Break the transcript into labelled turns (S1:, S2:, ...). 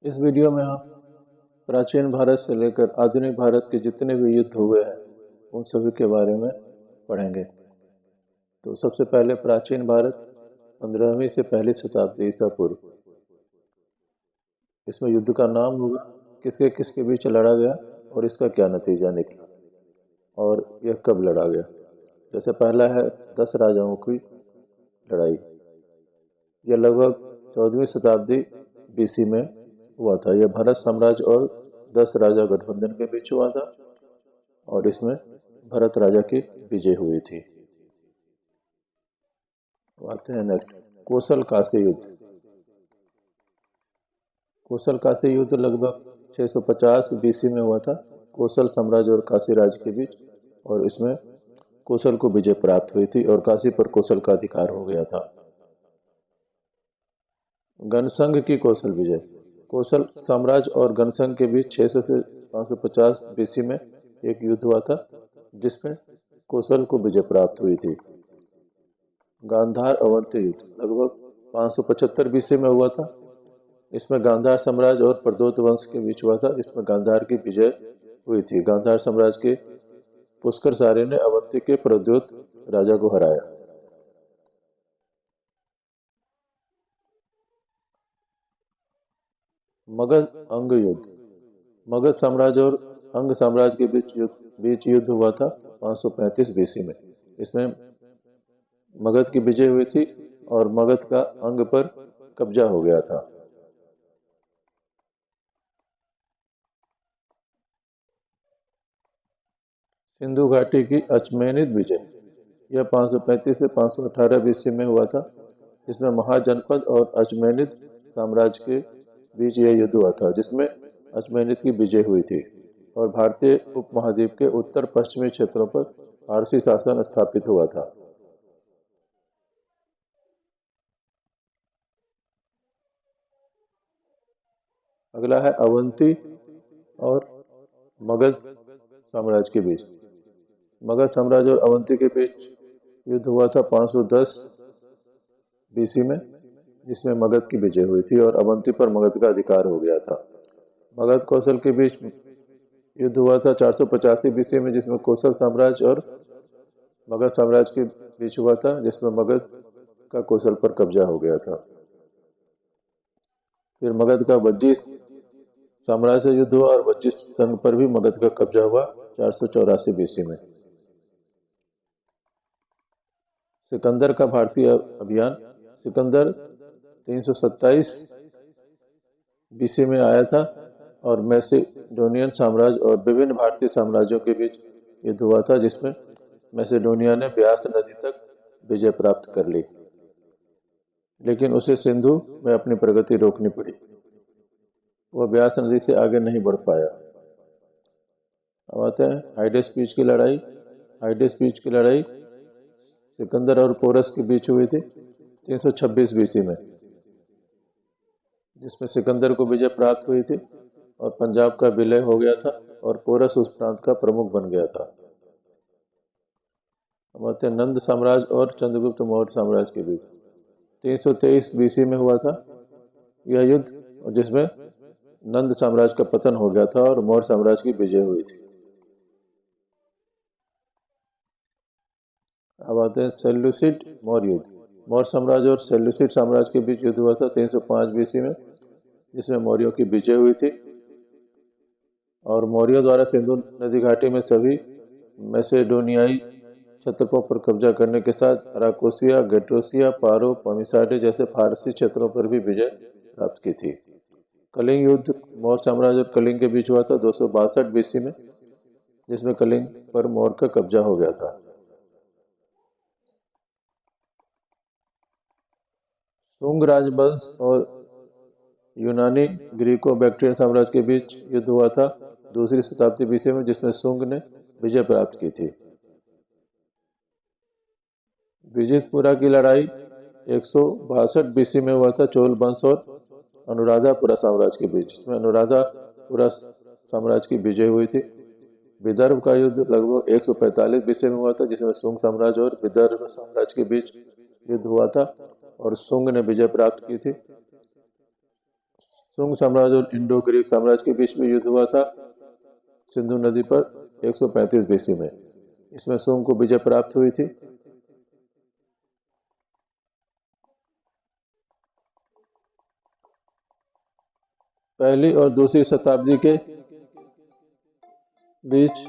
S1: इस वीडियो में हम प्राचीन भारत से लेकर आधुनिक भारत के जितने भी युद्ध हुए हैं उन सभी के बारे में पढ़ेंगे। तो सबसे पहले प्राचीन भारत 15वीं से पहली शताब्दी ईसा पूर्व। इसमें युद्ध का नाम होगा, किसके किसके बीच लड़ा गया और इसका क्या नतीजा निकला और यह कब लड़ा गया। जैसे पहला है 10 राजाओं की लड़ाई। यह लगभग 14वीं शताब्दी बीसी में हुआ था। यह भारत साम्राज्य और 10 राजा गठबंधन के बीच हुआ था और इसमें भरत राजा की विजय हुई थी। आते हैं नेक्स्ट, कोसल काशी युद्ध। कोसल काशी युद्ध लगभग 650 बीसी में हुआ था। कोसल साम्राज्य और काशी राज्य के बीच, और इसमें कोसल को विजय प्राप्त हुई थी और काशी पर कोसल का अधिकार हो गया था। गणसंघ की कोसल विजय। कोसल साम्राज्य और गणसंघ के बीच 600 से 550 बीसी में एक युद्ध हुआ था जिसमें कोसल को विजय प्राप्त हुई थी। गांधार अवंती युद्ध लगभग 575 बीसी में हुआ था। इसमें गांधार साम्राज्य और प्रदोत वंश के बीच हुआ था, जिसमें गांधार की विजय हुई थी। गांधार साम्राज्य के पुष्कर सारे ने अवंती के प्रद्योत राजा को हराया। मगध अंग युद्ध। मगध साम्राज्य और अंग साम्राज्य के बीच युद्ध हुआ था 535 बीसी में। इसमें मगध की विजय हुई थी और मगध का अंग पर कब्जा हो गया था। सिंधु घाटी की अचमेनिद विजय। यह 535 से 518 बीसी में हुआ था, जिसमें महाजनपद और अचमेनिद साम्राज्य के बीच यह युद्ध हुआ था, जिसमें अचमेनिद की विजय हुई थी और भारतीय उपमहाद्वीप के उत्तर पश्चिमी क्षेत्रों पर फारसी शासन स्थापित हुआ था। अगला है अवंती और मगध साम्राज्य के बीच। मगध साम्राज्य और अवंती के बीच युद्ध हुआ था 510 बीसी में, जिसमें मगध की विजय हुई थी और अवंती पर मगध का अधिकार हो गया था। मगध कौशल के बीच युद्ध हुआ था 485 बीसी में, जिसमें कौशल साम्राज्य और मगध साम्राज्य के बीच हुआ था, जिसमें मगध का कौशल पर कब्जा हो गया था। फिर मगध का वज्जी साम्राज्य से युद्ध हुआ और वज्जी संघ पर भी मगध का कब्जा हुआ 484 बीसी में। सिकंदर का भारतीय अभियान। सिकंदर 327 बीसी में आया था और मैसेडोनियन साम्राज्य और विभिन्न भारतीय साम्राज्यों के बीच युद्ध हुआ था, जिसमें मैसेडोनिया ने ब्यास नदी तक विजय प्राप्त कर ली, लेकिन उसे सिंधु में अपनी प्रगति रोकनी पड़ी। वह ब्यास नदी से आगे नहीं बढ़ पाया। अब आते हैं हाइडेस्पीच की लड़ाई। हाइडेस्पीच की लड़ाई सिकंदर और पोरस के बीच हुई थी 326 बीसी में, जिसमें सिकंदर को विजय प्राप्त हुई थी और पंजाब का विलय हो गया था और पोरस उस प्रांत का प्रमुख बन गया था। अब आते हैं नंद साम्राज्य और चंद्रगुप्त मौर्य साम्राज्य के बीच। 323 बीसी में हुआ था यह युद्ध, जिसमें नंद साम्राज्य का पतन हो गया था और मौर्य साम्राज्य की विजय हुई थी। अब आते हैं सेल्यूसिड मौर्य युद्ध। मौर्य साम्राज्य और सेल्यूसिड साम्राज्य के बीच युद्ध हुआ था 305 बीसी में, जिसमें मौर्यों की विजय हुई थी और मौर्यों द्वारा सिंधु नदी घाटी में सभी मैसेडोनियाई क्षेत्रों पर कब्जा करने के साथ अराकोसिया, गेट्रोसिया, पारो, पमिसाडे जैसे फारसी क्षेत्रों पर भी विजय प्राप्त की थी। कलिंग युद्ध मौर्य साम्राज्य और कलिंग के बीच हुआ था 262 बीसी में, जिसमें कलिंग पर मौर्य का कब्जा हो गया था। शुंग राजवंश और यूनानी ग्रीको बैक्ट्रियन साम्राज्य के बीच युद्ध हुआ था 2री शताब्दी बीसी में, जिसमें शुंग ने विजय प्राप्त की थी। विजितपुरा की लड़ाई 162 बीसी में हुआ था चोल वंश और अनुराधापुरा साम्राज्य के बीच, जिसमें अनुराधापुरा साम्राज्य की विजय हुई थी। विदर्भ का युद्ध लगभग 145 बीसी में हुआ था, जिसमें शुंग साम्राज्य और विदर्भ साम्राज्य के बीच युद्ध हुआ था और शुंग ने विजय प्राप्त की थी। सुंग साम्राज्य और इंडो ग्रीक साम्राज्य के बीच में युद्ध हुआ था सिंधु नदी पर 135 बीसी में। इसमें सुंग को विजय प्राप्त हुई थी। पहली और दूसरी शताब्दी के बीच